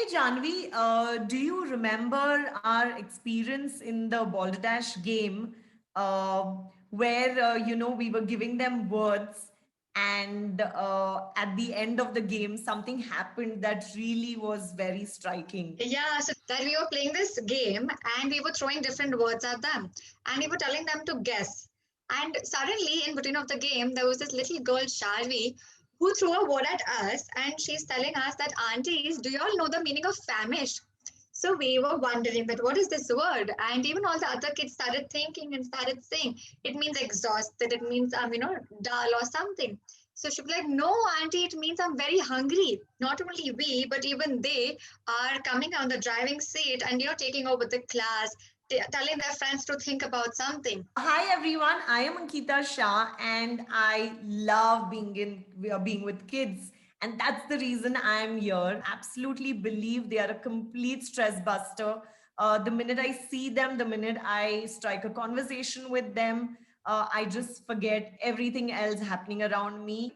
Hey Janvi, do you remember our experience in the Balderdash game uh, where we were giving them words and at the end of the game something happened that really was very striking. Yeah, so that we were playing this game and we were throwing different words at them and we were telling them to guess. And suddenly, in between of the game, there was this little girl, Sharvi, who threw a word at us and she's telling us that, aunties, do you all know the meaning of famished? So we were wondering that what is this word? And even all the other kids started thinking and started saying it means exhausted, it means dull or something. So she'd be like, no, auntie, it means I'm very hungry. Not only we, but even they are coming on the driving seat and taking over the class, telling their friends to think about something. Hi everyone, I am Ankita Shah and I love being with kids, and that's the reason I am here. Absolutely believe they are a complete stress buster. The minute I see them, the minute I strike a conversation with them, I just forget everything else happening around me.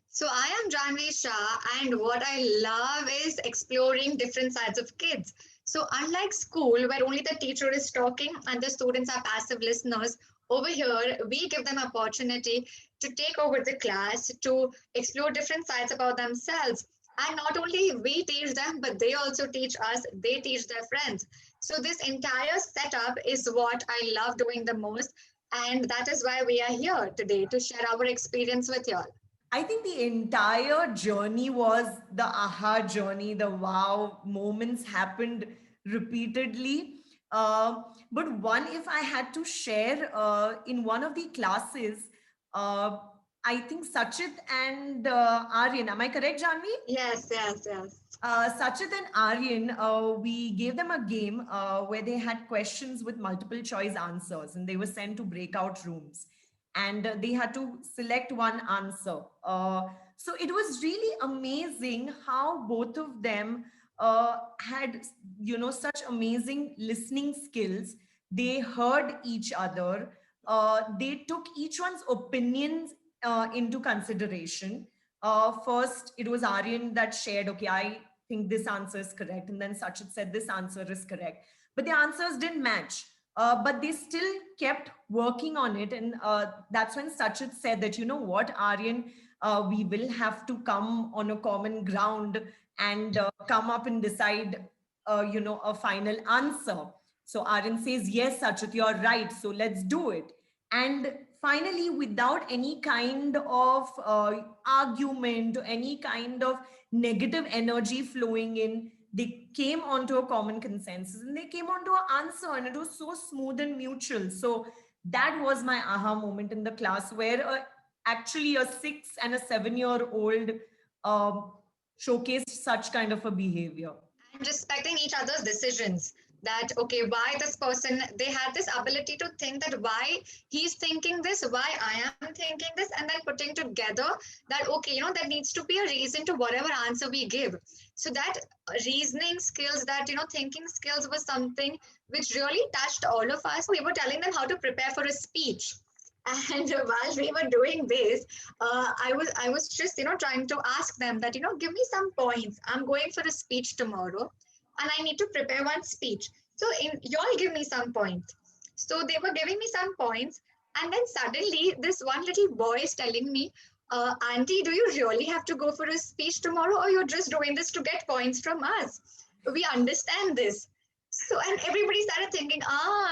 So I am Janvi Shah, and what I love is exploring different sides of kids. So unlike school, where only the teacher is talking and the students are passive listeners, over here we give them opportunity to take over the class, to explore different sides about themselves. And not only we teach them, but they also teach us, they teach their friends. So this entire setup is what I love doing the most. And that is why we are here today to share our experience with y'all. I think the entire journey was the aha journey. The wow moments happened repeatedly. Uh, but one, if I had to share in one of the classes, uh, I think Sachit and Aryan, am I correct, Janvi? Yes, yes, yes. Sachit and Aryan, we gave them a game where they had questions with multiple choice answers and they were sent to breakout rooms and they had to select one answer. So it was really amazing how both of them had, such amazing listening skills. They heard each other. They took each one's opinions into consideration. First, it was Aryan that shared, okay, I think this answer is correct. And then Sachit said this answer is correct. But the answers didn't match. But they still kept working on it. And that's when Sachit said that, you know what, Aryan, we will have to come on a common ground and come up and decide, a final answer. So Aryan says, yes, Sachit, you're right. So let's do it. And finally, without any kind of argument or any kind of negative energy flowing in, they came onto a common consensus and they came onto an answer, and it was so smooth and mutual. So that was my aha moment in the class where actually a 6 and a 7-year-old um, showcased such kind of a behavior. And respecting each other's decisions, that okay, why this person, they had this ability to think that why he's thinking this, why I am thinking this, and then putting together that okay, there needs to be a reason to whatever answer we give. So that reasoning skills, that thinking skills was something which really touched all of us. We were telling them how to prepare for a speech. And while we were doing this, I was just trying to ask them that give me some points. I'm going for a speech tomorrow, and I need to prepare one speech. So y'all give me some points. So they were giving me some points, and then suddenly this one little boy is telling me, "Auntie, do you really have to go for a speech tomorrow, or you're just doing this to get points from us? We understand this." So, and everybody started thinking,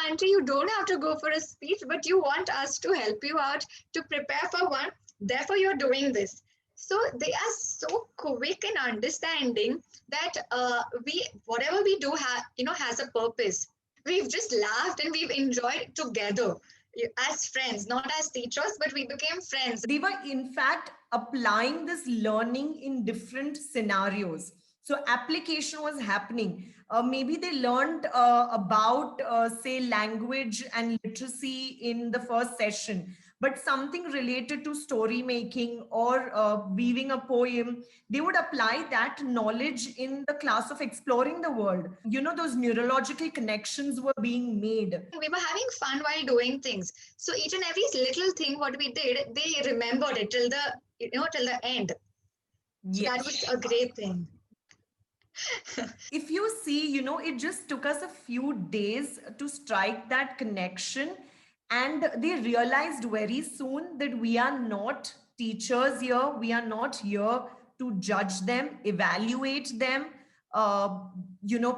auntie, you don't have to go for a speech, but you want us to help you out to prepare for one. Therefore, you're doing this. So they are so quick in understanding that whatever we do has a purpose. We've just laughed and we've enjoyed together as friends, not as teachers, but we became friends. They were, in fact, applying this learning in different scenarios. So, application was happening. Maybe they learned about, say, language and literacy in the first session, but something related to story making or weaving a poem, they would apply that knowledge in the class of exploring the world. Those neurological connections were being made. We were having fun while doing things. So each and every little thing what we did, they remembered it till the end. So Yes. that was a great thing. you see, it just took us a few days to strike that connection. And they realized very soon that we are not teachers here. We are not here to judge them, evaluate them, uh,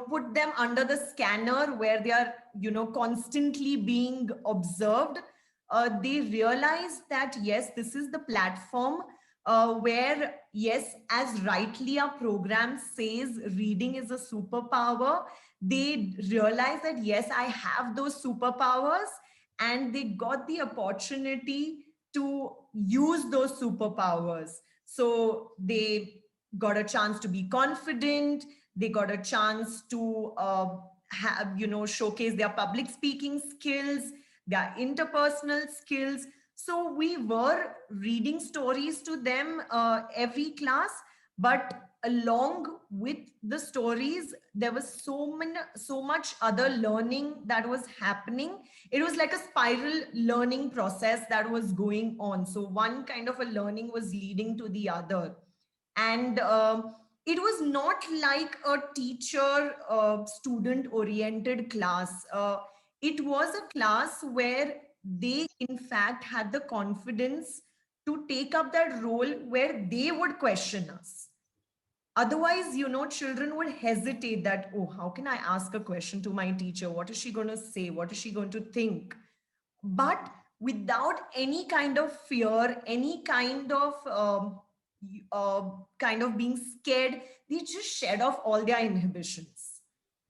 put them under the scanner where they are, constantly being observed. They realized that, yes, this is the platform where, yes, as rightly our program says, reading is a superpower. They realize that, yes, I have those superpowers, and they got the opportunity to use those superpowers. So they got a chance to be confident. They got a chance to have, showcase their public speaking skills, their interpersonal skills. So we were reading stories to them every class, but along with the stories, there was so much other learning that was happening. It was like a spiral learning process that was going on. So one kind of a learning was leading to the other. And it was not like a teacher student oriented class. It was a class where they in fact had the confidence to take up that role where they would question us. Otherwise, children would hesitate that, oh, how can I ask a question to my teacher? What is she going to say? What is she going to think? But without any kind of fear, any kind of being scared, they just shed off all their inhibitions,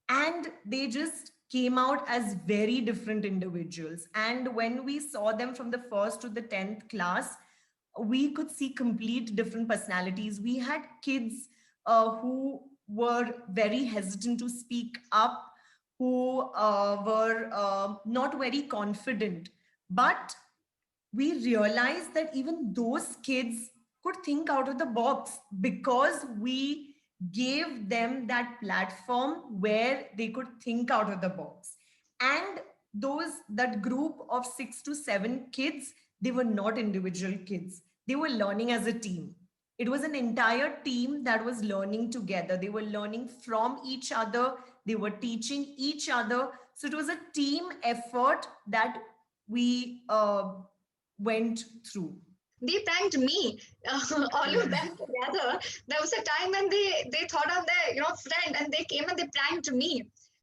and they just came out as very different individuals. And when we saw them from the first to the 10th class, we could see complete different personalities. We had kids who were very hesitant to speak up, who were not very confident. But we realized that even those kids could think out of the box because we gave them that platform where they could think out of the box. And that group of 6 to 7 kids, they were not individual kids. They were learning as a team. It was an entire team that was learning together. They were learning from each other. They were teaching each other. So it was a team effort that we went through. They pranked me, all of Yeah. them together. There was a time when they thought of their friend, and they came and they pranked me.